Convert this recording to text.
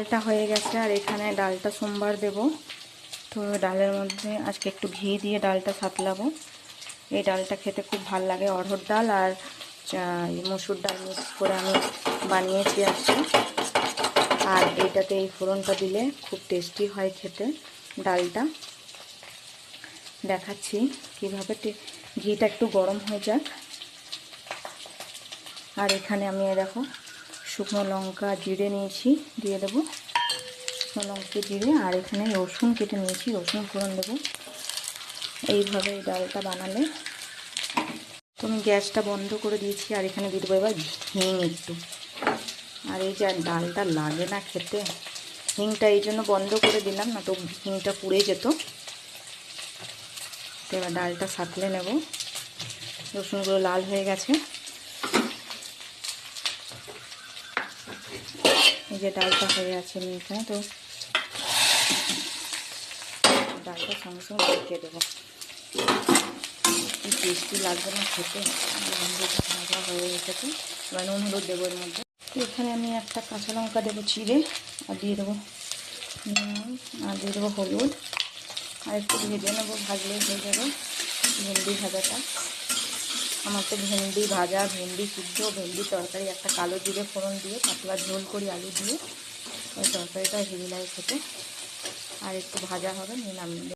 ডালটা হয়ে গেছে, আর এখানে ডালটা সোমবার দেব। তো ডালের মধ্যে আজকে একটু ঘি দিয়ে ডালটা সাতলাবো। এই ডালটা খেতে খুব ভালো লাগে, অড়হর ডাল আর মসুর ডাল মিক্স করে আমি বানিয়েছি আজকে। আর এইটাতে এই ফোড়নটা দিলে খুব টেস্টি হয় খেতে ডালটা। দেখাচ্ছি কীভাবে। ঘিটা একটু গরম হয়ে যাক। আর এখানে আমি দেখো শুকনো লঙ্কা জিরে নিয়েছি, দিয়ে দেবো শুকনো লঙ্কা জিরে। আর এখানে রসুন কেটে নিয়েছি, রসুন ফোড়ন দেবো। এইভাবে এই ডালটা বানালে। তো আমি গ্যাসটা বন্ধ করে দিয়েছি, আর এখানে দিয়ে দেবো এবার হিং একটু। আর এই যে ডালটা লাগে না খেতে, হিংটা এই জন্য বন্ধ করে দিলাম, না তো হিংটা পুড়ে যেত। তো এবার ডালটা সাঁতলে নেব। রসুনগুলো লাল হয়ে গেছে। এই যে ডালটা হয়ে আছে আমি এখানে, তো ডালটা সঙ্গে সঙ্গে ঢেকে দেবো। কি টেস্টি লাগবে না খেতে। ভাজা হয়ে গেছে। এবার নুন হলুদ দেবো এর মধ্যে। তো এখানে আমি একটা কাঁচা লঙ্কা দেবো চিড়ে, আর দিয়ে দেবো নুন, আর দিয়ে দেবো হলুদ। আর একটু ভেজে নেবো, ভাজলেই হয়ে যাবে ভেন্ডি ভাজাটা। আমার তো ভেন্ডি ভাজা, ভেন্ডি সিদ্ধ, ভেন্ডি তরকারি, একটা কালো জিরে ফোড়ন দিয়ে পাতলা ঝোল করি আলু দিয়ে। ওই তরকারিটা হেভি লাগে খেতে। আর একটু ভাজা হবে, নিয়ে নামিয়ে